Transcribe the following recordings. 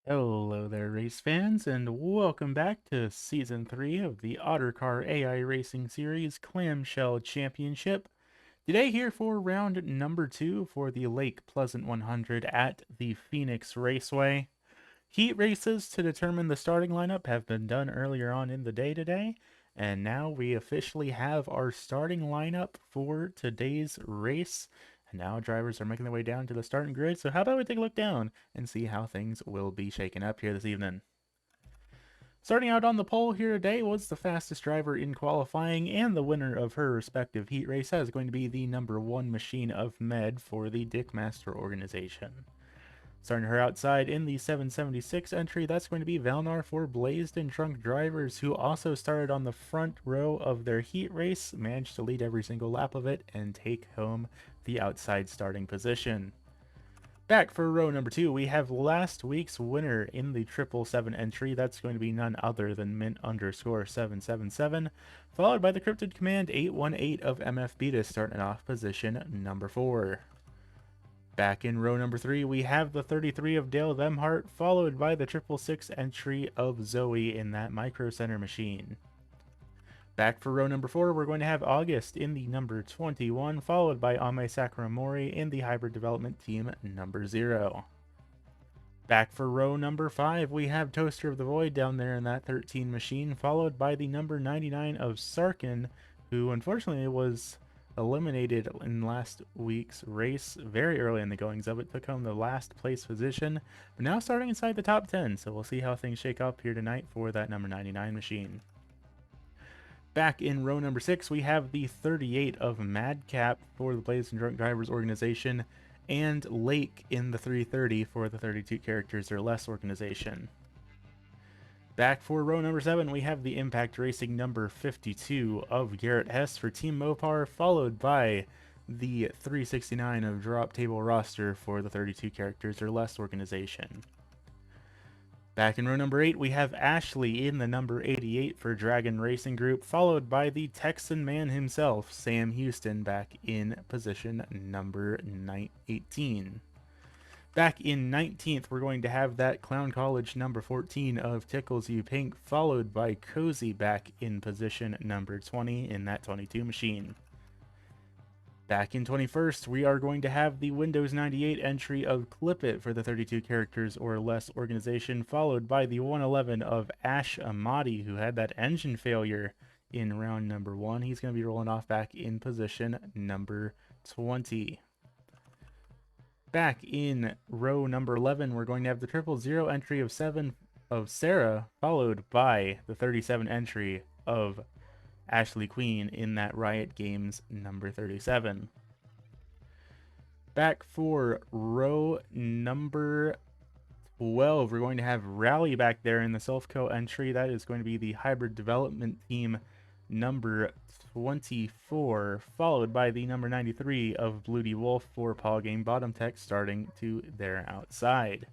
Hello there, race fans, and welcome back to Season 3 of the Ottercar AI Racing Series Clamshell Championship. Today here for round number 2 for the Lake Pleasant 100 at the Phoenix Raceway. Heat races to determine the starting lineup have been done earlier on in the day today, and now we officially have our starting lineup for today's race. And now drivers are making their way down to the starting grid, so how about we take a look down and see how things will be shaken up here this evening. Starting out on the pole here today was the fastest driver in qualifying, and the winner of her respective heat race is going to be the number 1 machine of Med for the Dickmaster organization. Starting her outside in the 776 entry, that's going to be Valnar for Blazed and Drunk drivers, who also started on the front row of their heat race, managed to lead every single lap of it, and take home the outside starting position. Back for row number 2, we have last week's winner in the 777 entry. That's going to be none other than Mint_777, followed by the Cryptid Command 818 of MF Beta, starting off position number 4. Back in row number 3, we have the 33 of Dale Themhart, followed by the 666 entry of Zoe in that Micro Center machine. Back for row number 4, we're going to have August in the number 21, followed by Ame Sakaramori in the Hybrid Development Team number 0. Back for row number 5, we have Toaster of the Void down there in that 13 machine, followed by the number 99 of Sarkin, who unfortunately was eliminated in last week's race very early in the goings of it, took home the last place position, but now starting inside the top 10, so we'll see how things shake up here tonight for that number 99 machine. Back in row number 6, we have the 38 of Madcap for the Blazed and Drunk Drivers organization, and Lake in the 330 for the 32 characters or less organization. Back for row number 7, we have the Impact Racing number 52 of Garrett Hess for Team Mopar, followed by the 369 of Drop Table Roster for the 32 characters or less organization. Back in row number 8, we have Ashley in the number 88 for Dragon Racing Group, followed by the Texan man himself, Sam Houston, back in position number 18. Back in 19th, we're going to have that Clown College number 14 of Tickles You Pink, followed by Cozy back in position number 20 in that 22 machine. Back in 21st, we are going to have the Windows 98 entry of Clip It for the 32 characters or less organization, followed by the 111 of Ash Amati, who had that engine failure in round number 1. He's going to be rolling off back in position number 20. Back in row number 11, we're going to have the 000 entry of 7 of Sarah, followed by the 37 entry of Ashley Queen in that Riot Games number 37. Back for row number 12, we're going to have Rally back there in the Selfco entry. That is going to be the Hybrid Development Team number 24, followed by the number 93 of Bloody Wolf for Paul Game Bottom Tech, starting to their outside.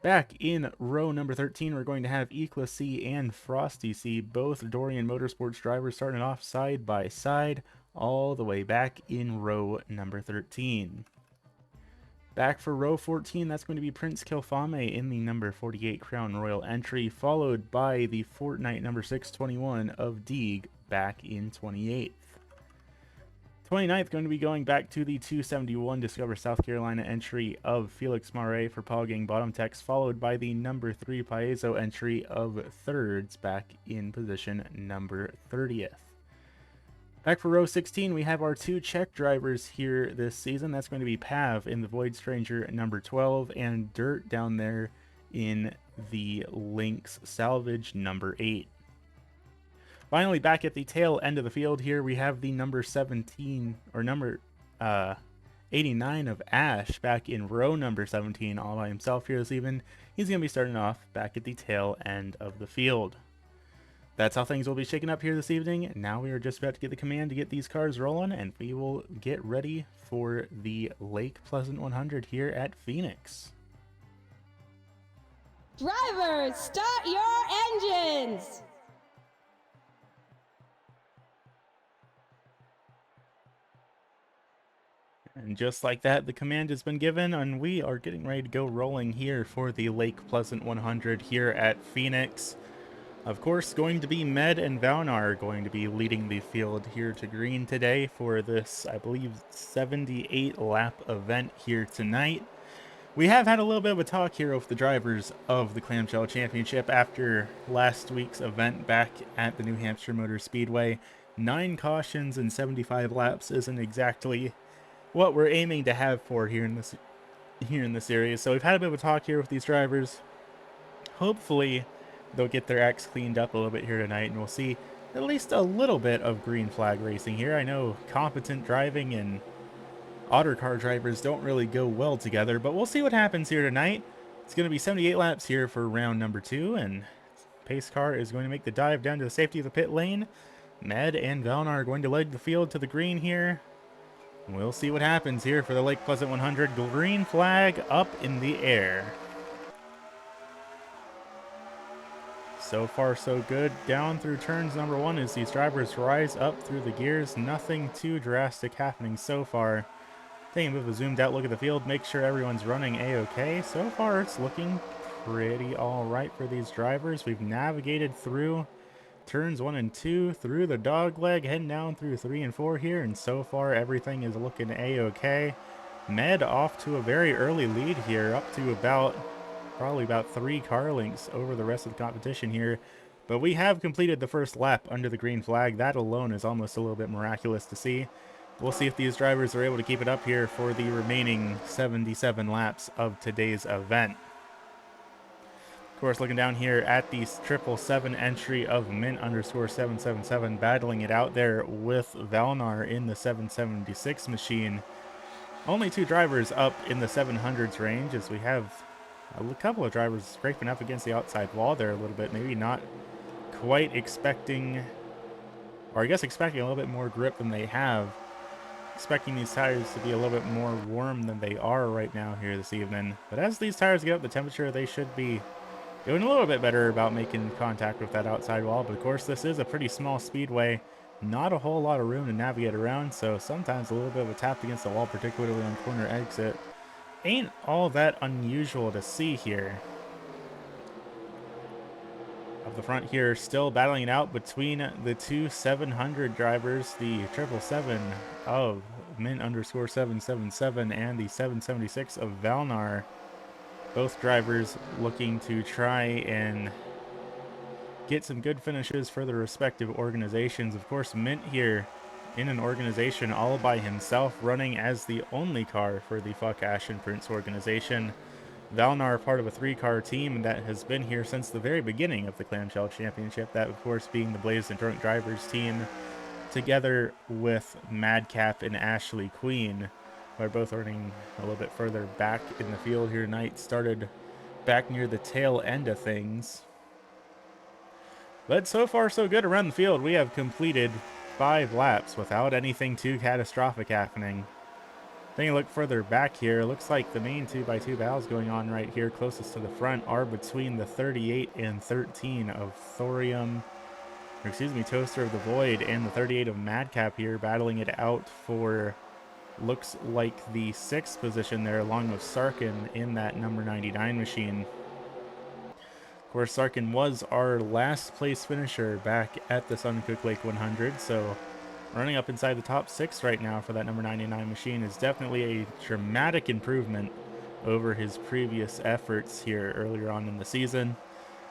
Back in row number 13, we're going to have Ecla C and Frosty C, both Dorian Motorsports drivers, starting off side by side all the way back in row number 13. Back for row 14, that's going to be Prince Kilfame in the number 48 Crown Royal entry, followed by the Fortnite number 621 of Deeg back in 28th. 29th, going to be going back to the 271 Discover South Carolina entry of Felix Mare for Paugang Bottom Text, followed by the number 3 Paezo entry of Thirds back in position number 30th. Back for row 16, we have our 2 Czech drivers here this season. That's going to be Pav in the Void Stranger number 12 and Dirt down there in the Lynx Salvage number 8. Finally, back at the tail end of the field here, we have the number 17, or number 89 of Ash back in row number 17 all by himself here this evening. He's going to be starting off back at the tail end of the field. That's how things will be shaken up here this evening. Now we are just about to get the command to get these cars rolling, and we will get ready for the Lake Pleasant 100 here at Phoenix. Drivers, start your engines! And just like that, the command has been given, and we are getting ready to go rolling here for the Lake Pleasant 100 here at Phoenix. Of course, going to be Med and Valnar going to be leading the field here to green today for this, I believe, 78 lap event here tonight. We have had a little bit of a talk here with the drivers of the Clamshell Championship after last week's event back at the New Hampshire Motor Speedway. 9 cautions and 75 laps isn't exactly what we're aiming to have for here in the series. So we've had a bit of a talk here with these drivers. Hopefully they'll get their acts cleaned up a little bit here tonight, and we'll see at least a little bit of green flag racing here. I know competent driving and Ottercar drivers don't really go well together, but we'll see what happens here tonight. It's going to be 78 laps here for round number 2, and pace car is going to make the dive down to the safety of the pit lane. Med and Valnar are going to lead the field to the green here. We'll see what happens here for the Lake Pleasant 100. Green flag up in the air. So far, so good. Down through turns number 1 as these drivers rise up through the gears. Nothing too drastic happening so far. Taking a bit of a zoomed out look at the field, make sure everyone's running A-OK. So far, it's looking pretty all-right for these drivers. We've navigated through turns 1 and 2, through the dog leg, heading down through 3 and 4 here, and so far everything is looking A-OK. Med off to a very early lead here, up to probably about 3 car lengths over the rest of the competition here. But we have completed the first lap under the green flag. That alone is almost a little bit miraculous to see. We'll see if these drivers are able to keep it up here for the remaining 77 laps of today's event. Of course, looking down here at the 777 entry of Mint_777, battling it out there with Valnar in the 776 machine. Only 2 drivers up in the 700s range, as we have a couple of drivers scraping up against the outside wall there a little bit. Maybe not quite expecting, or I guess expecting a little bit more grip than they have. Expecting these tires to be a little bit more warm than they are right now here this evening. But as these tires get up the temperature, they should be doing a little bit better about making contact with that outside wall. But of course, this is a pretty small speedway. Not a whole lot of room to navigate around, so sometimes a little bit of a tap against the wall, particularly on corner exit, ain't all that unusual to see here. Up the front here, still battling it out between the 2 700 drivers, the 777 of Mint_777 and the 776 of Valnar. Both drivers looking to try and get some good finishes for their respective organizations. Of course, Mint here in an organization all by himself, running as the only car for the Fuck Ash and Prince organization. Valnar, part of a 3-car team that has been here since the very beginning of the Clamshell Championship, that of course being the Blazed and Drunk Drivers team, together with Madcap and Ashley Queen, who are both running a little bit further back in the field here tonight, started back near the tail end of things. But so far so good around the field. We have completed 5 laps without anything too catastrophic happening. Taking a look further back here, looks like the main 2x2 battles going on right here closest to the front are between the 38 and 13 of Thorium, or excuse me, Toaster of the Void, and the 38 of Madcap here, battling it out for, looks like, the 6th position there, along with Sarkin in that number 99 machine. Of course, Sarkin was our last place finisher back at the Suncook Lake 100, so running up inside the top 6 right now for that number 99 machine is definitely a dramatic improvement over his previous efforts here earlier on in the season.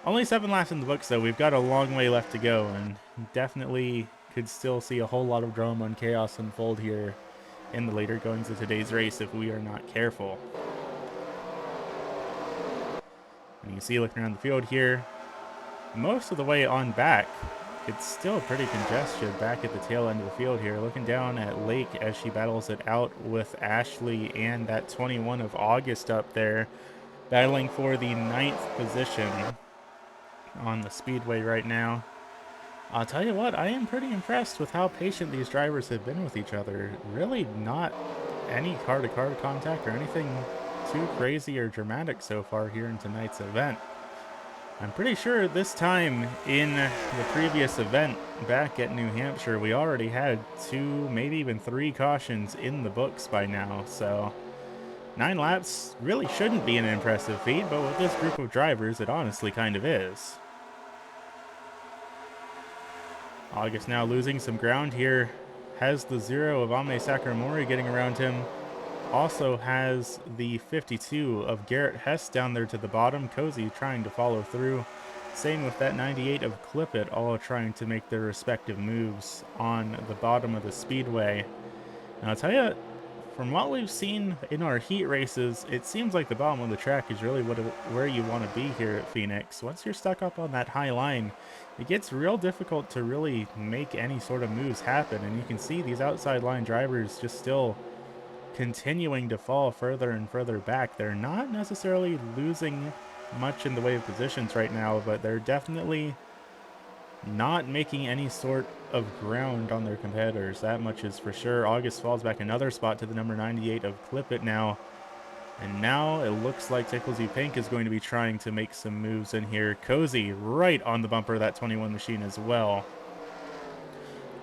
Only 7 laps in the books, though. We've got a long way left to go, and definitely could still see a whole lot of drama and chaos unfold here in the later goings of today's race if we are not careful. And you can see, looking around the field here, most of the way on back, it's still pretty congested back at the tail end of the field here. Looking down at Lake as she battles it out with Ashley and that 21 of August up there, battling for the 9th position on the speedway right now. I'll tell you what, I am pretty impressed with how patient these drivers have been with each other. Really not any car-to-car contact or anything too crazy or dramatic so far here in tonight's event. I'm pretty sure this time in the previous event back at New Hampshire, we already had 2, maybe even 3 cautions in the books by now. So 9 laps really shouldn't be an impressive feat, but with this group of drivers, it honestly kind of is. August now losing some ground here. Has the 0 of Ame Sakuramori getting around him. Also has the 52 of Garrett Hess down there to the bottom. Cozy trying to follow through. Same with that 98 of Clip It, all trying to make their respective moves on the bottom of the speedway. And I'll tell you, from what we've seen in our heat races, it seems like the bottom of the track is really where you want to be here at Phoenix. Once you're stuck up on that high line, it gets real difficult to really make any sort of moves happen. And you can see these outside line drivers just still continuing to fall further and further back. They're not necessarily losing much in the way of positions right now, but they're definitely not making any sort of ground on their competitors. That much is for sure. August falls back another spot to the number 98 of Clip It now. And now it looks like Tickles You Pink is going to be trying to make some moves in here. Cozy right on the bumper of that 21 machine as well.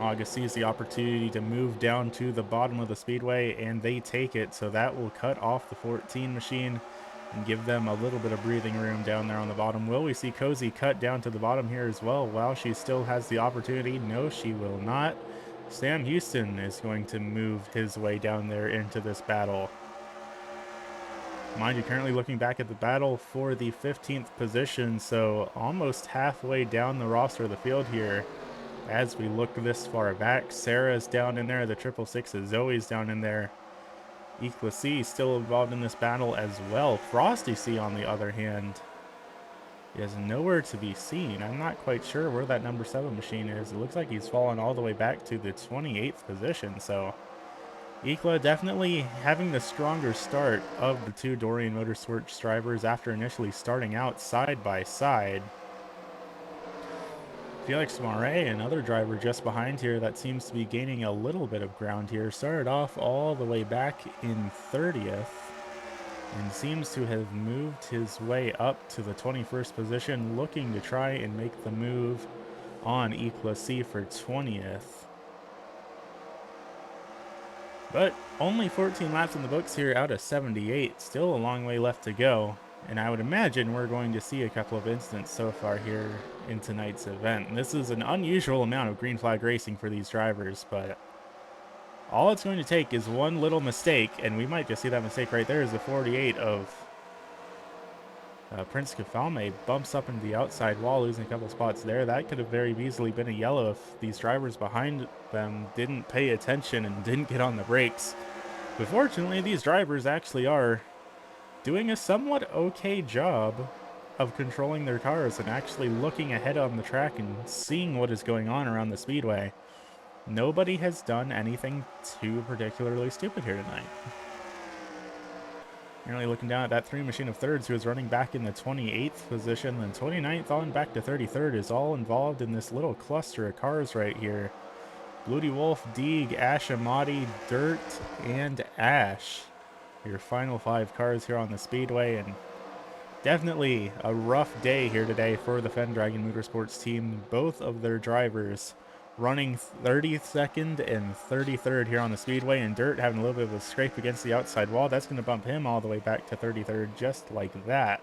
August sees the opportunity to move down to the bottom of the speedway, and they take it, so that will cut off the 14 machine and give them a little bit of breathing room down there on the bottom. Will we see Cozy cut down to the bottom here as well while she still has the opportunity? No, she will not. Sam Houston is going to move his way down there into this battle. Mind you, currently looking back at the battle for the 15th position, so almost halfway down the roster of the field here. As we look this far back, Sarah's down in there, the 666 Zoe's down in there. IceyToo still involved in this battle as well. Frosty C, on the other hand, is nowhere to be seen. I'm not quite sure where that number 7 machine is. It looks like he's fallen all the way back to the 28th position, so IceyToo definitely having the stronger start of the 2 Dorian Motorsports drivers after initially starting out side by side. Felix Marais, another driver just behind here that seems to be gaining a little bit of ground here, started off all the way back in 30th and seems to have moved his way up to the 21st position, looking to try and make the move on IceyToo for 20th. But only 14 laps in the books here out of 78, still a long way left to go. And I would imagine we're going to see a couple of incidents so far here in tonight's event. And this is an unusual amount of green flag racing for these drivers, but all it's going to take is one little mistake, and we might just see that mistake right there as the 48 of Prince Kafame bumps up into the outside wall, losing a couple spots there. That could have very easily been a yellow if these drivers behind them didn't pay attention and didn't get on the brakes. But fortunately, these drivers actually are doing a somewhat okay job of controlling their cars and actually looking ahead on the track and seeing what is going on around the speedway. Nobody has done anything too particularly stupid here tonight. Currently looking down at that 3 machine of thirds who is running back in the 28th position, then 29th on back to 33rd is all involved in this little cluster of cars right here. Bloody Wolf, Deeg, Ash Amati, Dirt, and Ash. Your final 5 cars here on the speedway, and definitely a rough day here today for the Fendragon Motorsports team. Both of their drivers running 32nd and 33rd here on the speedway, and Dirt having a little bit of a scrape against the outside wall. That's going to bump him all the way back to 33rd just like that.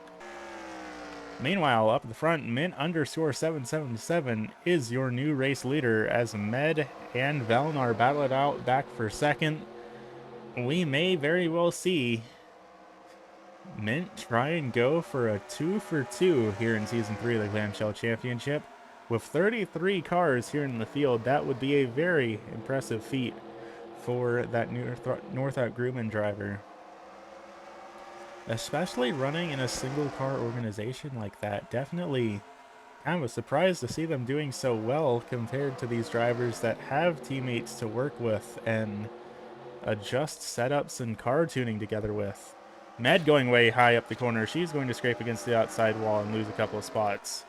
Meanwhile, up at the front, Mint_777 is your new race leader as Med and Valnar battle it out back for second. We may very well see Mint try and go for a 2 for 2 here in Season 3 of the Clamshell Championship. With 33 cars here in the field, that would be a very impressive feat for that Northout Grumman driver. Especially running in a single car organization like that. Definitely kind of a surprise to see them doing so well compared to these drivers that have teammates to work with and adjust setups and car tuning together with. Med going way high up the corner. She's going to scrape against the outside wall and lose a couple of spots.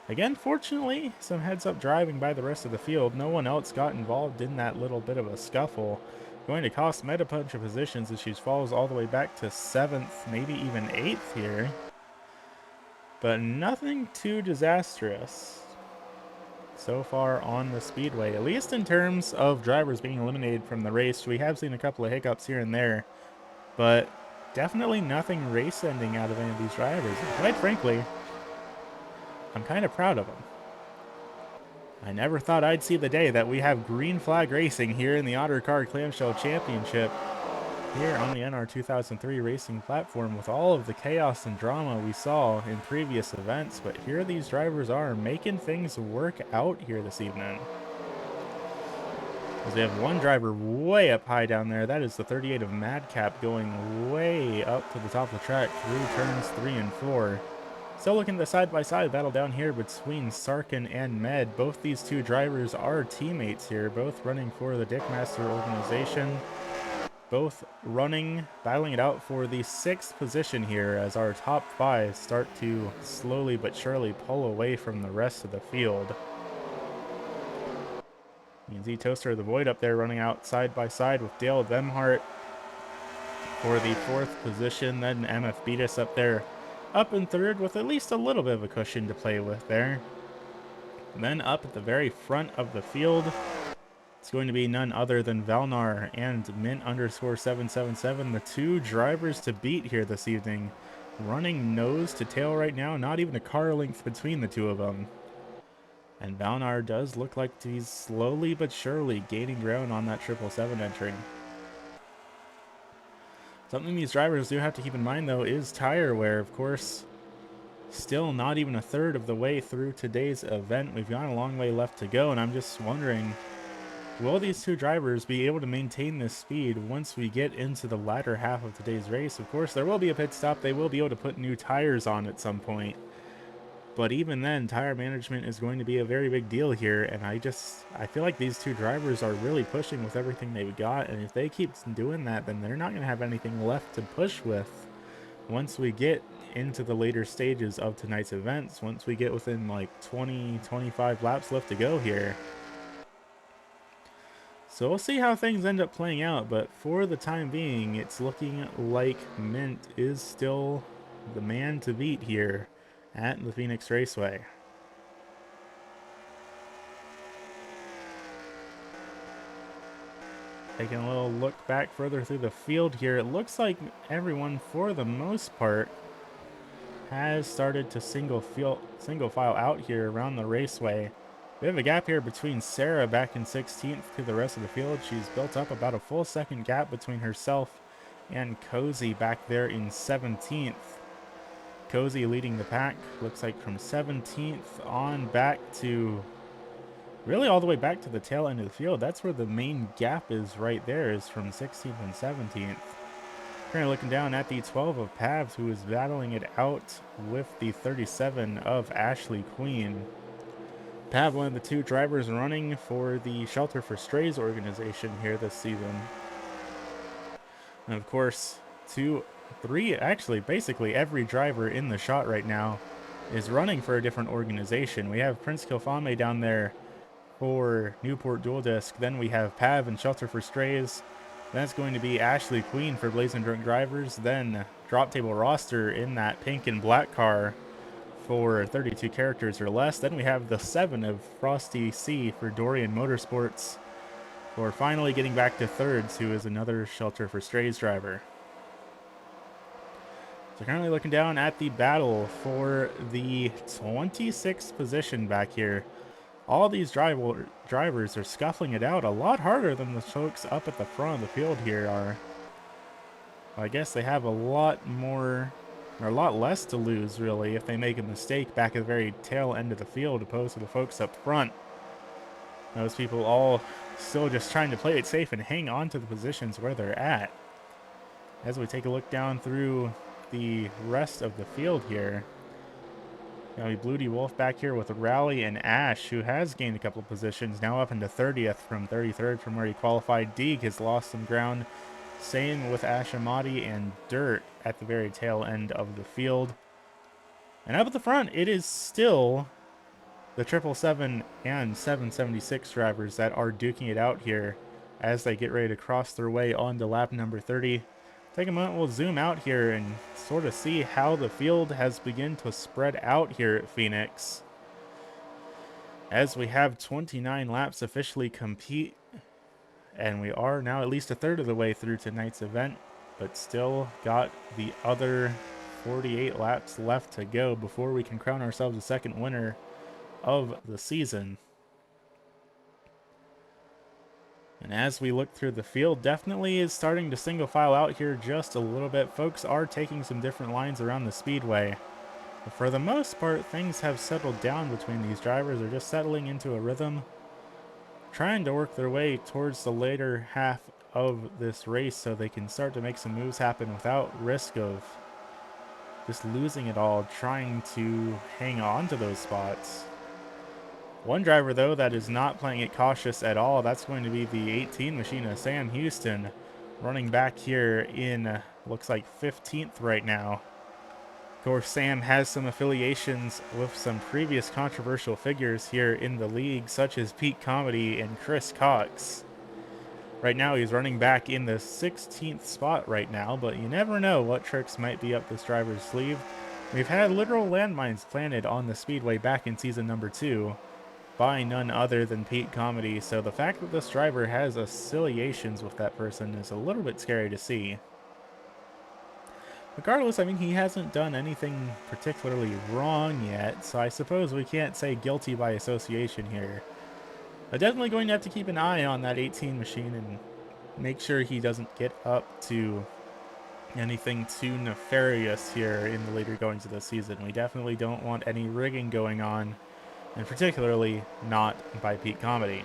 Again, fortunately, some heads-up driving by the rest of the field. No one else got involved in that little bit of a scuffle. Going to cost Med a bunch of positions as she falls all the way back to 7th, maybe even 8th here. but nothing too disastrous so far on the speedway, at least in terms of drivers being eliminated from the race. We have seen a couple of hiccups here and there, but definitely nothing race ending out of any of these drivers. And quite frankly, I'm kind of proud of them. I never thought I'd see the day that we have green flag racing here in the Ottercar Clamshell Championship here on the NR 2003 racing platform, with all of the chaos and drama we saw in previous events. But here these drivers are making things work out here this evening. As we have one driver way up high down there. That is the 38 of Madcap, going way up to the top of the track through turns 3 and 4. Still looking at the side-by-side battle down here between Sarkin and Med. Both these two drivers are teammates here, both running for the Dickmaster organization. Both running, battling it out for the 6th position here as our top 5 start to slowly but surely pull away from the rest of the field. You can see Toaster of the Void up there running out side by side with Dale Bemhart for the 4th position. Then MF Beatus up there up in 3rd with at least a little bit of a cushion to play with there. And then up at the very front of the field, it's going to be none other than Valnar and Mint_777, the two drivers to beat here this evening. Running nose to tail right now, not even a car length between the two of them. And Valnar does look like he's slowly but surely gaining ground on that 777 entry. Something these drivers do have to keep in mind, though, is tire wear. Of course, still not even a third of the way through today's event. We've got a long way left to go, and I'm just wondering, will these two drivers be able to maintain this speed once we get into the latter half of today's race? Of course, there will be a pit stop. They will be able to put new tires on at some point. But even then, tire management is going to be a very big deal here, and I feel like these two drivers are really pushing with everything they've got, and if they keep doing that, then they're not going to have anything left to push with once we get into the later stages of tonight's events, once we get within like 20-25 laps left to go here. So we'll see how things end up playing out, but for the time being, it's looking like Mint is still the man to beat here at the Phoenix Raceway. Taking a little look back further through the field here, it looks like everyone, for the most part, has started to single file out here around the raceway. We have a gap here between Sarah back in 16th to the rest of the field. She's built up about a full second gap between herself and Cozy back there in 17th. Cozy leading the pack, looks like from 17th on back to really all the way back to the tail end of the field. That's where the main gap is right there, is from 16th and 17th. Currently looking down at the 12 of Pavs, who is battling it out with the 37 of Ashley Queen. Pav, one of the two drivers running for the Shelter for Strays organization here this season. And of course, actually basically every driver in the shot right now is running for a different organization. We have Prince Kilfame down there for Newport Dual Disc. Then we have Pav and Shelter for Strays. That's going to be Ashley Queen for Blazing Drunk Drivers. Then Drop Table Roster in that pink and black car for 32 characters or less. Then we have the 7 of Frosty C for Dorian Motorsports. We're finally getting back to thirds, who is another Shelter for Strays driver. So currently looking down at the battle for the 26th position back here. All these drivers are scuffling it out a lot harder than the folks up at the front of the field here are. I guess they have a lot more, or a lot less to lose, really, if they make a mistake back at the very tail end of the field opposed to the folks up front. Those people all still just trying to play it safe and hang on to the positions where they're at. As we take a look down through the rest of the field here, Bloody Wolf back here with Rally and Ash, who has gained a couple of positions, now up into 30th from 33rd from where he qualified. Deeg has lost some ground. Same with Ash Amati and Dirt at the very tail end of the field. And up at the front, it is still the 777 and 776 drivers that are duking it out here as they get ready to cross their way on to lap number 30. take a moment, we'll zoom out here and sort of see how the field has begun to spread out here at Phoenix. As we have 29 laps officially compete, and we are now at least a third of the way through tonight's event, but still got the other 48 laps left to go before we can crown ourselves the second winner of the season. And as we look through the field, definitely is starting to single file out here just a little bit. Folks are taking some different lines around the speedway. But for the most part, things have settled down between these drivers. They're just settling into a rhythm, trying to work their way towards the later half of this race so they can start to make some moves happen without risk of just losing it all, trying to hang on to those spots. One driver, though, that is not playing it cautious at all, that's going to be the 18 machine of Sam Houston, running back here in, looks like 15th right now. Of course, Sam has some affiliations with some previous controversial figures here in the league, such as Pete Comedy and Chris Cox. Right now, he's running back in the 16th spot right now, but you never know what tricks might be up this driver's sleeve. We've had literal landmines planted on the speedway back in season number 2 by none other than Pete Comedy, so the fact that this driver has affiliations with that person is a little bit scary to see. Regardless, I mean, he hasn't done anything particularly wrong yet, so I suppose we can't say guilty by association here. I'm definitely going to have to keep an eye on that 18 machine and make sure he doesn't get up to anything too nefarious here in the later goings of the season. We definitely don't want any rigging going on, and particularly not by Pete Comedy.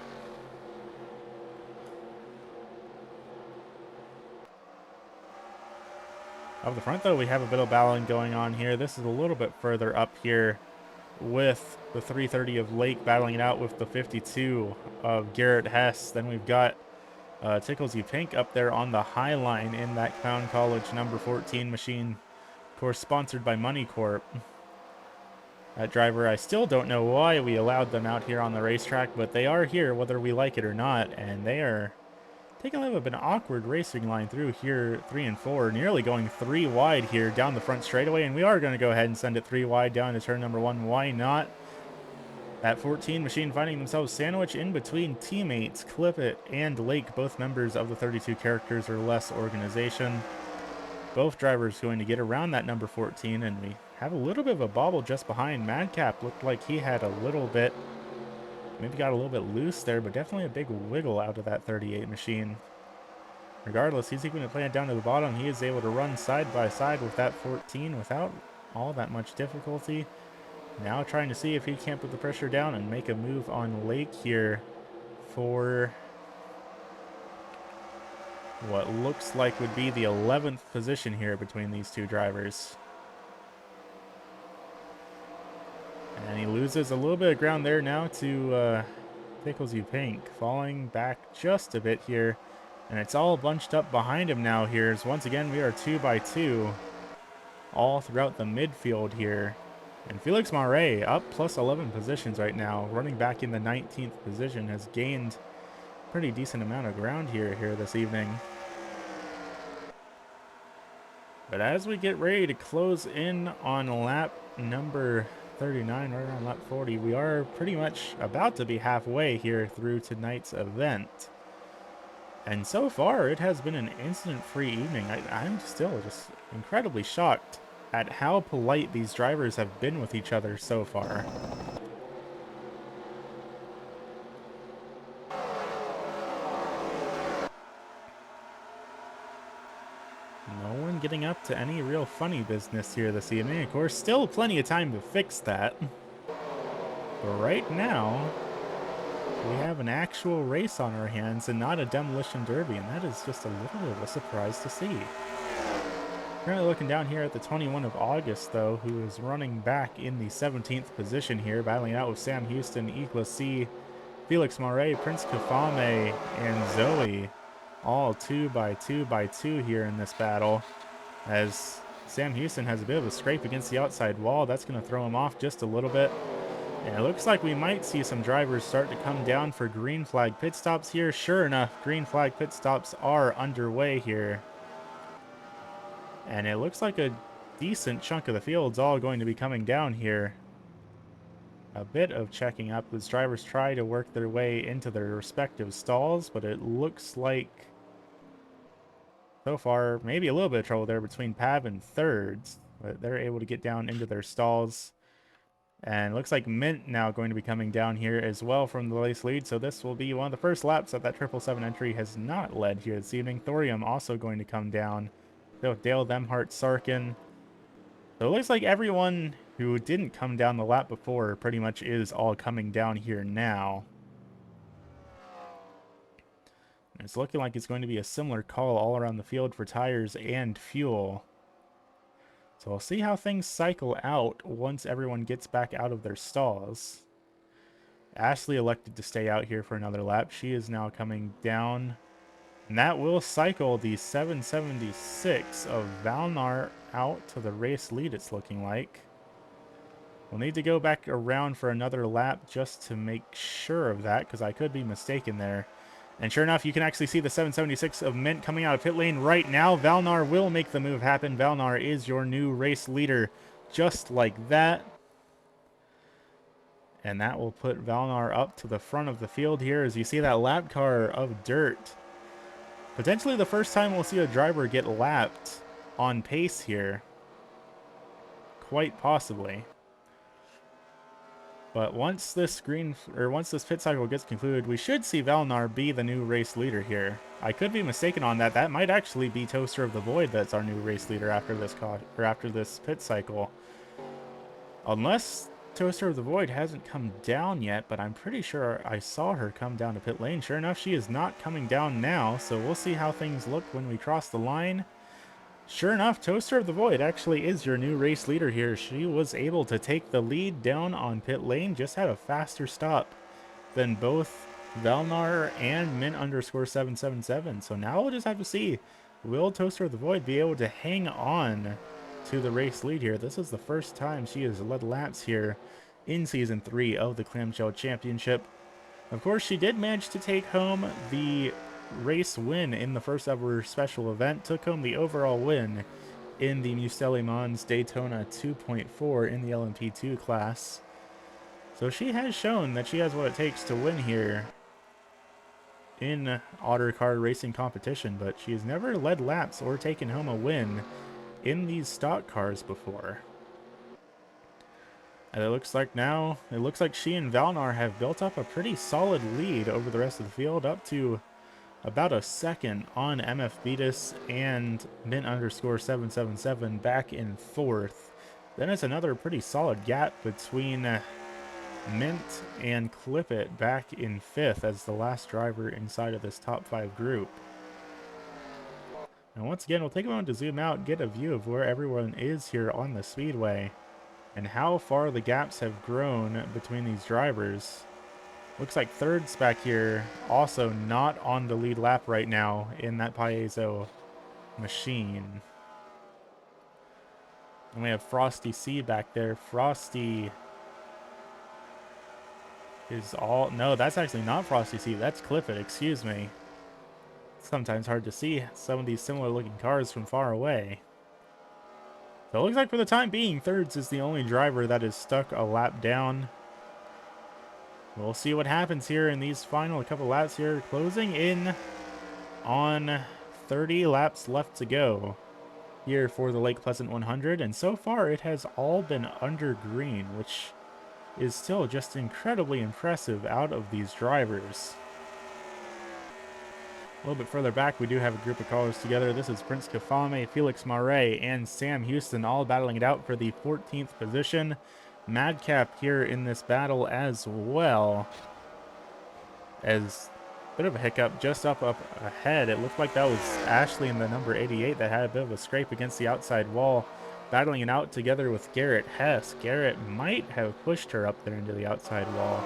Up the front, though, we have a bit of battling going on here. This is a little bit further up here with the 330 of Lake battling it out with the 52 of Garrett Hess. Then we've got Tickles You Pink up there on the high line in that Clown College number 14 machine, of course sponsored by Money Corp. That driver, I still don't know why we allowed them out here on the racetrack, but they are here whether we like it or not, and they are taking a little bit of an awkward racing line through here, 3 and 4, nearly going 3 wide here down the front straightaway, and we are going to go ahead and send it 3 wide down to turn number 1. Why not? That 14 machine finding themselves sandwiched in between teammates Clippett and Lake, both members of the 32 characters or less organization. Both drivers going to get around that number 14, and we have a little bit of a bobble just behind. Madcap looked like he had a little bit, maybe got a little bit loose there, but definitely a big wiggle out of that 38 machine. Regardless, he's going to play it down to the bottom. He is able to run side by side with that 14 without all that much difficulty. Now trying to see if he can't put the pressure down and make a move on Lake here for what looks like would be the 11th position here between these two drivers. And he loses a little bit of ground there now to Tickles You Pink, falling back just a bit here. And it's all bunched up behind him now here, as once again we are 2 by 2 all throughout the midfield here. And Felix Marais up plus 11 positions right now, running back in the 19th position, has gained a pretty decent amount of ground here this evening. But as we get ready to close in on lap number 39, right around lap 40, we are pretty much about to be halfway here through tonight's event. And so far, it has been an incident-free evening. I'm still just incredibly shocked at how polite these drivers have been with each other so far. No one getting up to any real funny business here this evening. Of course, still plenty of time to fix that. But right now, we have an actual race on our hands and not a demolition derby, and that is just a little bit of a surprise to see. Currently looking down here at the 21 of August, though, who is running back in the 17th position here, battling out with Sam Houston, Equacy, Felix Marais, Prince Kafame, and Zoe, all 2 by 2 by 2 here in this battle, as Sam Houston has a bit of a scrape against the outside wall. That's going to throw him off just a little bit. And it looks like we might see some drivers start to come down for green flag pit stops here. Sure enough, green flag pit stops are underway here. And it looks like a decent chunk of the field's all going to be coming down here. A bit of checking up as drivers try to work their way into their respective stalls, but it looks like so far maybe a little bit of trouble there between Pav and thirds, but they're able to get down into their stalls. And it looks like Mint now going to be coming down here as well from the race lead, so this will be one of the first laps that 777 entry has not led here this evening. Thorium also going to come down. So Dale Demhart Sarkin. So it looks like everyone who didn't come down the lap before pretty much is all coming down here now. And it's looking like it's going to be a similar call all around the field for tires and fuel. So we'll see how things cycle out once everyone gets back out of their stalls. Ashley elected to stay out here for another lap. She is now coming down. And that will cycle the 776 of Valnar out to the race lead, it's looking like. We'll need to go back around for another lap just to make sure of that, because I could be mistaken there. And sure enough, you can actually see the 776 of Mint coming out of pit lane right now. Valnar will make the move happen. Valnar is your new race leader, just like that. And that will put Valnar up to the front of the field here as you see that lap car of dirt. Potentially the first time we'll see a driver get lapped on pace here. Quite possibly. But once this pit cycle gets concluded, we should see Valnar be the new race leader here. I could be mistaken on that. That might actually be Toaster of the Void that's our new race leader after this pit cycle. Unless Toaster of the Void hasn't come down yet, but I'm pretty sure I saw her come down to pit lane. Sure enough, she is not coming down now, so we'll see how things look when we cross the line. Sure enough, Toaster of the Void actually is your new race leader here. She was able to take the lead down on pit lane, just had a faster stop than both Valnar and Mint_777. So now we'll just have to see, will Toaster of the Void be able to hang on to the race lead here? This is the first time she has led laps here in Season 3 of the Clamshell Championship. Of course, she did manage to take home the race win in the first ever special event, took home the overall win in the Mustelli Mons Daytona 2.4 in the LMP2 class. So she has shown that she has what it takes to win here in Ottercar racing competition, but she has never led laps or taken home a win in these stock cars before. And it looks like she and Valnar have built up a pretty solid lead over the rest of the field, up to about a second on MF Beatus and Mint_777 back in fourth. Then it's another pretty solid gap between Mint and Clippit back in fifth as the last driver inside of this top 5 group. And once again, we'll take a moment to zoom out and get a view of where everyone is here on the speedway and how far the gaps have grown between these drivers. Looks like third's back here, also not on the lead lap right now in that Piezo machine. And we have Frosty C back there. Frosty is all... No, that's actually not Frosty C. That's Clifford, excuse me. It's sometimes hard to see some of these similar looking cars from far away. So it looks like for the time being, thirds is the only driver that is stuck a lap down. We'll see what happens here in these final couple laps here, closing in on 30 laps left to go here for the Lake Pleasant 100. And so far, it has all been under green, which is still just incredibly impressive out of these drivers. A little bit further back, we do have a group of callers together. This is Prince Kafame, Felix Marais, and Sam Houston all battling it out for the 14th position. Madcap here in this battle as well, as a bit of a hiccup just up ahead. It looked like that was Ashley in the number 88 that had a bit of a scrape against the outside wall, battling it out together with Garrett Hess. Garrett might have pushed her up there into the outside wall.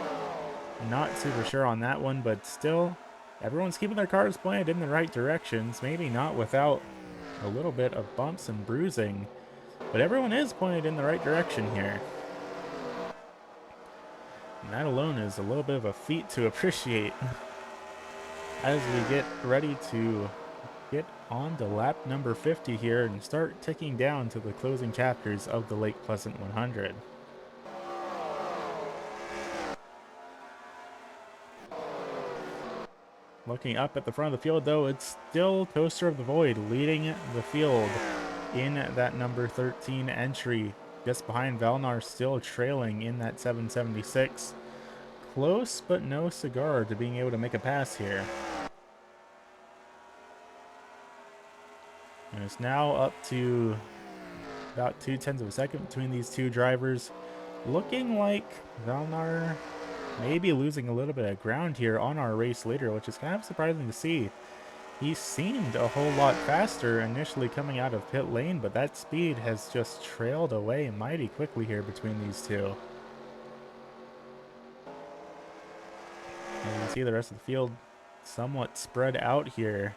Not super sure on that one, but still, everyone's keeping their cars pointed in the right directions, maybe not without a little bit of bumps and bruising, but everyone is pointed in the right direction here. And that alone is a little bit of a feat to appreciate as we get ready to get on to lap number 50 here and start ticking down to the closing chapters of the Lake Pleasant 100. Looking up at the front of the field, though, it's still Toaster of the Void leading the field in that number 13 entry. Just behind Valnar, still trailing in that 776. Close, but no cigar to being able to make a pass here. And it's now up to about 0.2 of a second between these two drivers. Looking like Valnar may be losing a little bit of ground here on our race leader, which is kind of surprising to see. He seemed a whole lot faster initially coming out of pit lane, but that speed has just trailed away mighty quickly here between these two. And you can see the rest of the field somewhat spread out here.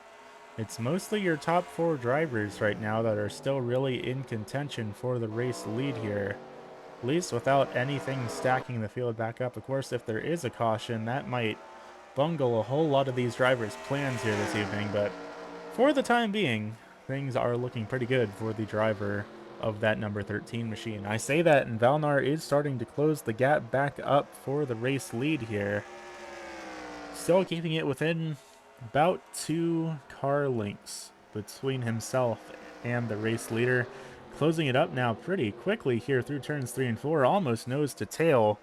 It's mostly your top 4 drivers right now that are still really in contention for the race lead here. At least without anything stacking the field back up. Of course, if there is a caution, that might bungle a whole lot of these drivers' plans here this evening, but for the time being, things are looking pretty good for the driver of that number 13 machine. I say that, and Valnar is starting to close the gap back up for the race lead here. Still keeping it within about 2 car lengths between himself and the race leader. Closing it up now pretty quickly here through turns 3 and 4, almost nose to tail.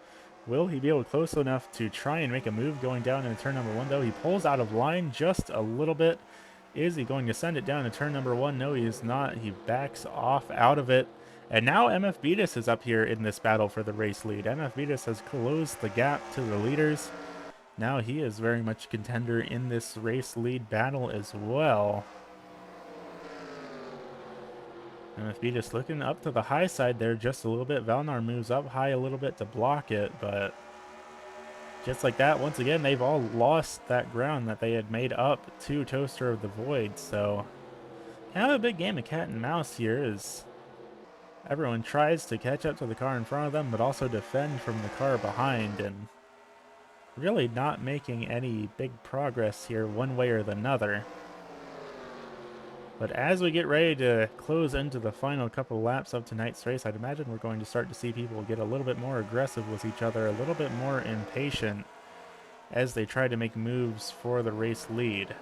Will he be able to close enough to try and make a move going down into turn number 1, though? He pulls out of line just a little bit. Is he going to send it down to turn number 1? No, he is not. He backs off out of it. And now MF Beatus is up here in this battle for the race lead. MF Beatus has closed the gap to the leaders. Now he is very much a contender in this race lead battle as well. MF Beatus looking up to the high side there just a little bit. Valnar moves up high a little bit to block it, but just like that, once again, they've all lost that ground that they had made up to Toaster of the Void. So kind of a big game of cat and mouse here as everyone tries to catch up to the car in front of them, but also defend from the car behind, and really not making any big progress here one way or another. But as we get ready to close into the final couple laps of tonight's race, I'd imagine we're going to start to see people get a little bit more aggressive with each other, a little bit more impatient as they try to make moves for the race lead.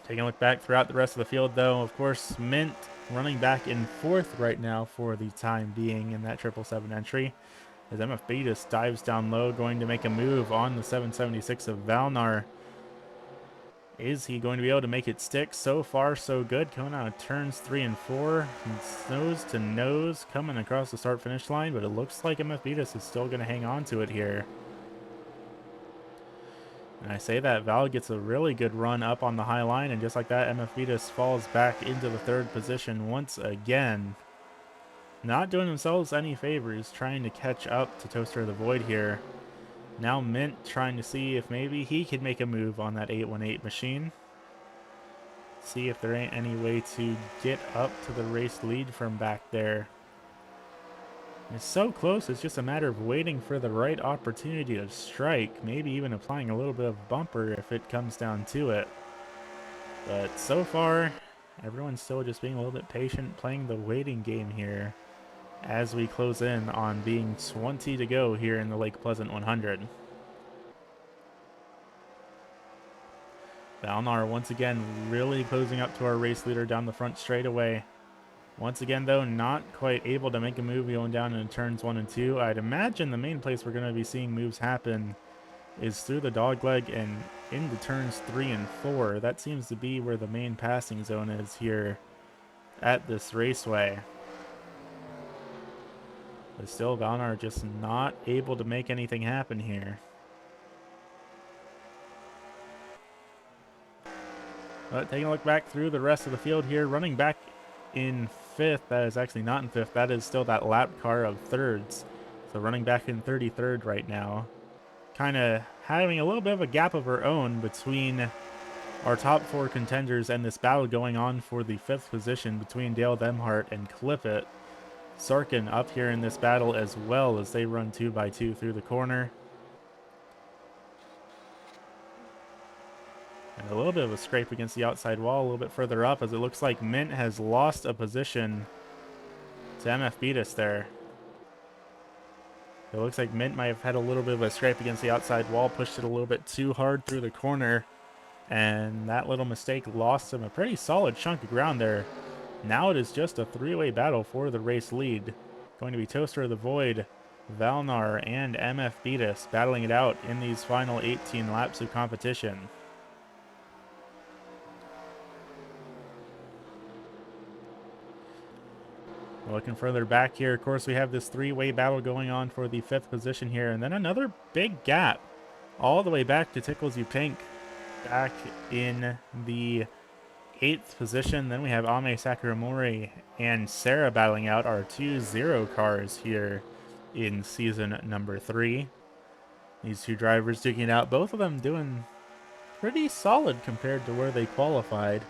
Taking a look back throughout the rest of the field, though, of course, Mint running back in 4th right now for the time being in that 777 entry. As MF Beatus dives down low, going to make a move on the 776 of Valnar. Is he going to be able to make it stick? So far, so good. Coming out of turns 3 and 4. It's nose to nose coming across the start-finish line, but it looks like MF Beatus is still going to hang on to it here. And I say that, Val gets a really good run up on the high line, and just like that, MF Beatus falls back into the 3rd position once again. Not doing themselves any favors, trying to catch up to Toaster of the Void here. Now Mint trying to see if maybe he could make a move on that 818 machine. See if there ain't any way to get up to the race lead from back there. It's so close, it's just a matter of waiting for the right opportunity to strike. Maybe even applying a little bit of bumper if it comes down to it. But so far, everyone's still just being a little bit patient, playing the waiting game here as we close in on being 20 to go here in the Lake Pleasant 100. Valnar once again really closing up to our race leader down the front straightaway. Once again, though, not quite able to make a move going down into turns 1 and 2. I'd imagine the main place we're going to be seeing moves happen is through the dogleg and into turns 3 and 4. That seems to be where the main passing zone is here at this raceway. But still, Valnar just not able to make anything happen here. But taking a look back through the rest of the field here, running back in 5th, that is actually not in 5th, that is still that lap car of 3rds. So running back in 33rd right now. Kind of having a little bit of a gap of her own between our top 4 contenders and this battle going on for the 5th position between Dale Demhart and Cliffett. Sarkin up here in this battle as well as they run 2x2 through the corner. And a little bit of a scrape against the outside wall a little bit further up, as it looks like Mint has lost a position to MF Beatus there. It looks like Mint might have had a little bit of a scrape against the outside wall, pushed it a little bit too hard through the corner, and that little mistake lost him a pretty solid chunk of ground there. Now it is just a three-way battle for the race lead. Going to be Toaster of the Void, Valnar, and MF Beatus battling it out in these final 18 laps of competition. Looking further back here, of course, we have this three-way battle going on for the 5th position here, and then another big gap all the way back to Tickles You Pink back in the 8th position. Then we have Ame Sakuramori and Sarah battling out our 2-0 cars here in season number 3. These two drivers duking it out, both of them doing pretty solid compared to where they qualified.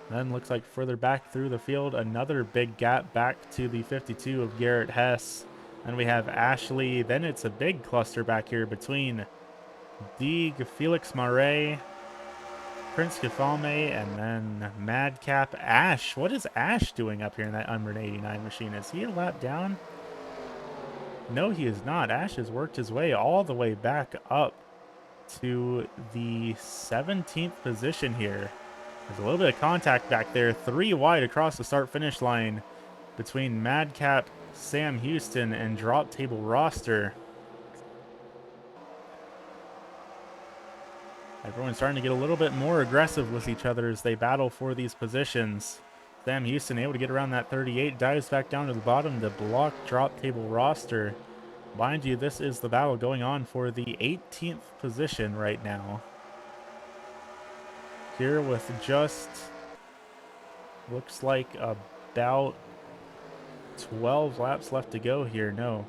Then looks like further back through the field, another big gap back to the 52 of Garrett Hess. And we have Ashley. Then it's a big cluster back here between Deeg, Felix Marais, Prince Kefalme, and then Madcap Ash. What is Ash doing up here in that Unburn 89 machine? Is he a lap down? No, he is not. Ash has worked his way all the way back up to the 17th position here. There's a little bit of contact back there. 3 wide across the start-finish line between Madcap, Sam Houston, and Drop Table Roster. Everyone's starting to get a little bit more aggressive with each other as they battle for these positions. Sam Houston able to get around that 38, dives back down to the bottom to block Drop Table Roster. Mind you, this is the battle going on for the 18th position right now. Here with just, looks like about 12 laps left to go here. No,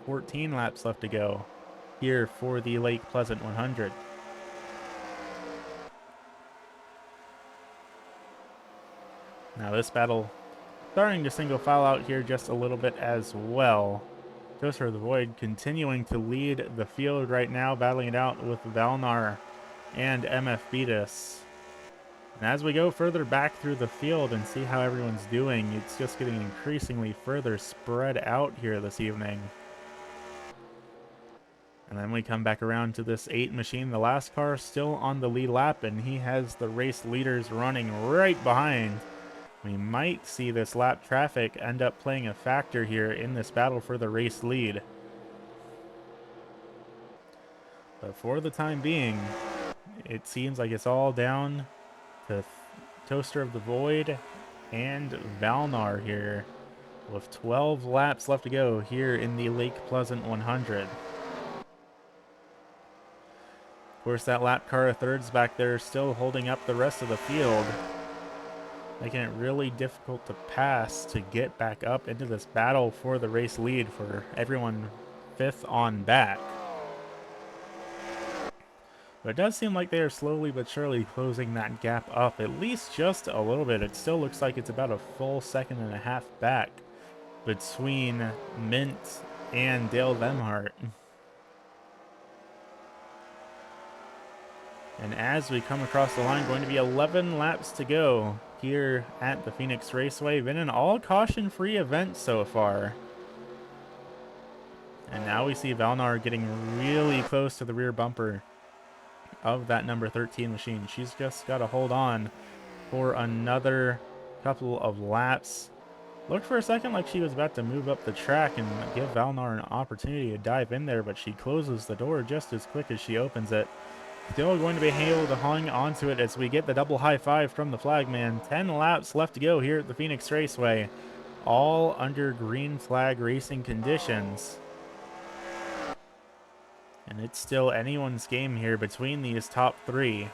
14 laps left to go here for the Lake Pleasant 100. Now this battle starting to single file out here just a little bit as well. Toaster of the Void continuing to lead the field right now, battling it out with Valnar and MF Beatus. And as we go further back through the field and see how everyone's doing, it's just getting increasingly further spread out here this evening. And then we come back around to this 8 machine. The last car still on the lead lap, and he has the race leaders running right behind. We might see this lap traffic end up playing a factor here in this battle for the race lead. But for the time being, it seems like it's all down to Toaster of the Void and Valnar here, with 12 laps left to go here in the Lake Pleasant 100. Of course, that lap car of thirds back there still holding up the rest of the field, making it really difficult to pass to get back up into this battle for the race lead for everyone 5th on back. But it does seem like they are slowly but surely closing that gap up, at least just a little bit. It still looks like it's about a full 1.5 seconds back between Mint and Dale Vemhart. And as we come across the line, going to be 11 laps to go here at the Phoenix Raceway. Been an all caution-free event so far. And now we see Valnar getting really close to the rear bumper of that number 13 machine. She's just got to hold on for another couple of laps. Looked for a second like she was about to move up the track and give Valnar an opportunity to dive in there, but she closes the door just as quick as she opens it. Still going to be able to hang onto it as we get the double high five from the flagman. 10 laps left to go here at the Phoenix Raceway, all under green flag racing conditions. And it's still anyone's game here between these top 3.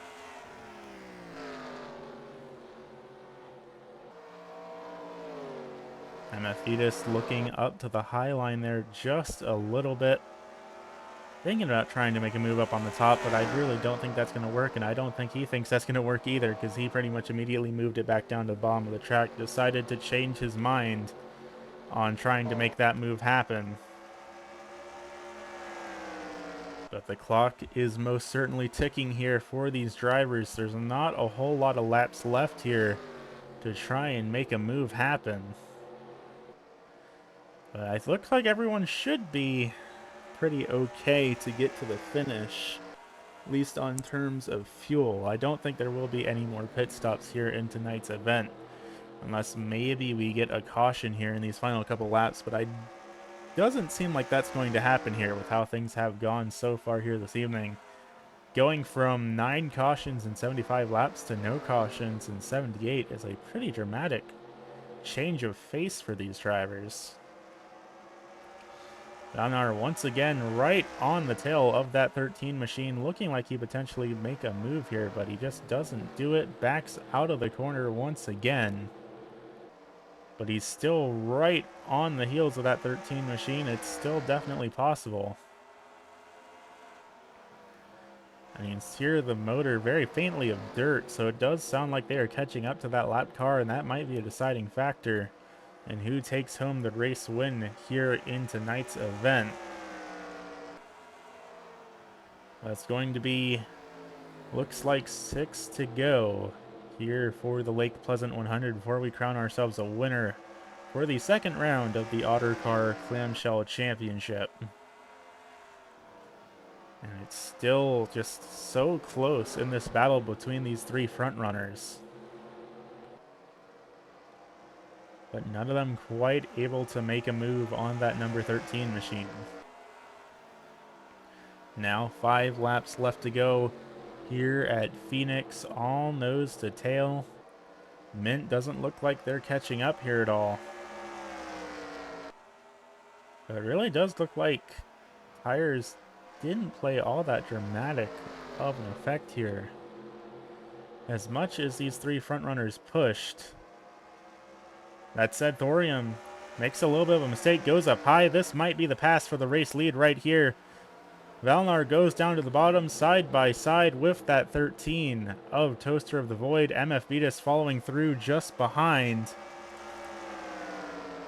MF Beatus looking up to the high line there just a little bit. Thinking about trying to make a move up on the top, but I really don't think that's going to work, and I don't think he thinks that's going to work either, because he pretty much immediately moved it back down to the bottom of the track, decided to change his mind on trying to make that move happen. But the clock is most certainly ticking here for these drivers. There's not a whole lot of laps left here to try and make a move happen. But it looks like everyone should be pretty okay to get to the finish, at least on terms of fuel. I don't think there will be any more pit stops here in tonight's event, unless maybe we get a caution here in these final couple laps, but it doesn't seem like that's going to happen here with how things have gone so far here this evening. Going from 9 cautions in 75 laps to no cautions in 78 is a pretty dramatic change of face for these drivers. Valnar once again right on the tail of that 13 machine, looking like he potentially make a move here, but he just doesn't do it. Backs out of the corner once again. But he's still right on the heels of that 13 machine. It's still definitely possible. I mean, it's here the motor very faintly of dirt, so it does sound like they are catching up to that lap car, and that might be a deciding factor in who takes home the race win here in tonight's event. That's going to be, looks like 6 to go here for the Lake Pleasant 100 before we crown ourselves a winner for the second round of the Ottercar Clamshell Championship. And it's still just so close in this battle between these 3 front runners. But none of them quite able to make a move on that number 13 machine. Now 5 laps left to go here at Phoenix, all nose to tail. Mint doesn't look like they're catching up here at all. But it really does look like tires didn't play all that dramatic of an effect here. As much as these 3 front runners pushed. That said, Thorium makes a little bit of a mistake, goes up high. This might be the pass for the race lead right here. Valnar goes down to the bottom, side by side with that 13 of Toaster of the Void. MF Beatus following through just behind.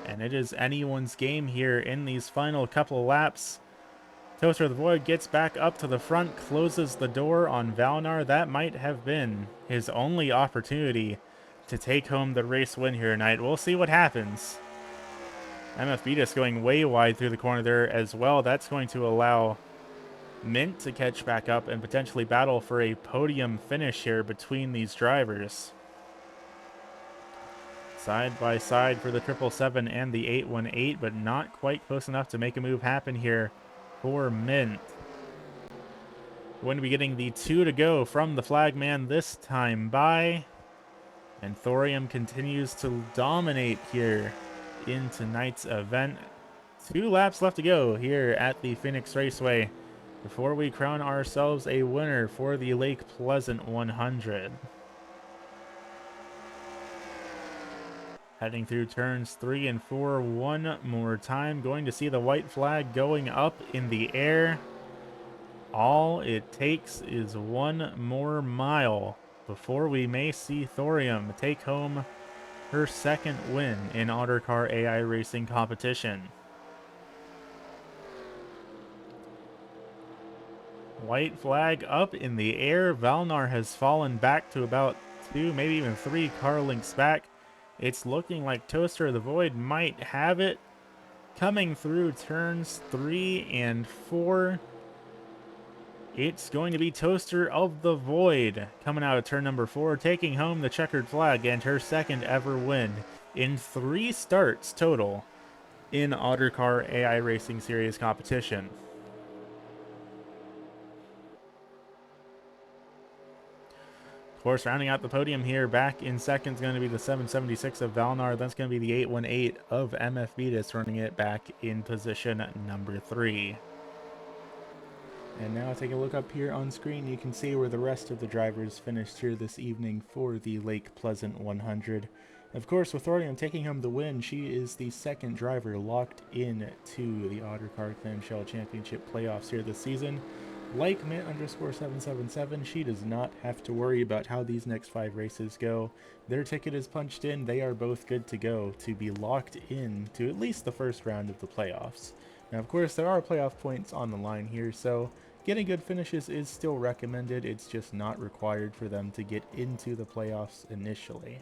And it is anyone's game here in these final couple of laps. Toaster of the Void gets back up to the front, closes the door on Valnar. That might have been his only opportunity to take home the race win here tonight. We'll see what happens. MF Beatus going way wide through the corner there as well. That's going to allow Mint to catch back up and potentially battle for a podium finish here between these drivers. Side by side for the 777 and the 818, but not quite close enough to make a move happen here for Mint. We're going to be getting the 2 to go from the flagman this time by. And Thorium continues to dominate here in tonight's event. 2 laps left to go here at the Phoenix Raceway before we crown ourselves a winner for the Lake Pleasant 100. Heading through turns 3 and 4 one more time. Going to see the white flag going up in the air. All it takes is 1 more mile before we may see Thorium take home her 2nd win in Ottercar AI racing competition. White flag up in the air. Valnar has fallen back to about 2, maybe even 3 car lengths back. It's looking like Toaster of the Void might have it. Coming through turns 3 and 4. It's going to be Toaster of the Void coming out of turn number 4, taking home the checkered flag and her 2nd ever win in 3 starts total in Ottercar AI Racing Series competition. Of course, rounding out the podium here, back in second is going to be the 776 of Valnar. That's going to be the 818 of MF Beatus, running it back in position number 3. And now taking a look up here on screen, you can see where the rest of the drivers finished here this evening for the Lake Pleasant 100. Of course, with Thorium taking home the win, she is the 2nd driver locked in to the Ottercar Clamshell Championship playoffs here this season. Like Mint_777, she does not have to worry about how these next 5 races go. Their ticket is punched in. They are both good to go to be locked in to at least the first round of the playoffs. Now, of course, there are playoff points on the line here, so Getting good finishes is still recommended, it's just not required for them to get into the playoffs initially.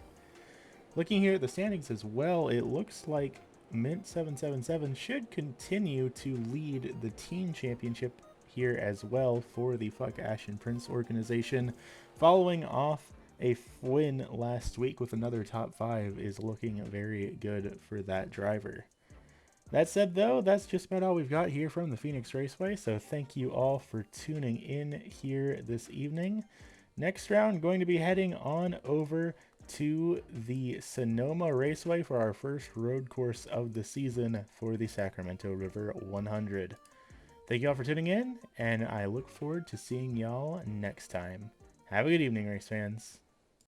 Looking here at the standings as well, it looks like Mint777 should continue to lead the team championship here as well for the Fuck Ash and Prince organization. Following off a win last week with another top 5 is looking very good for that driver. That said, though, that's just about all we've got here from the Phoenix Raceway, so thank you all for tuning in here this evening. Next round, going to be heading on over to the Sonoma Raceway for our first road course of the season for the Sacramento River 100. Thank you all for tuning in, and I look forward to seeing y'all next time. Have a good evening, race fans.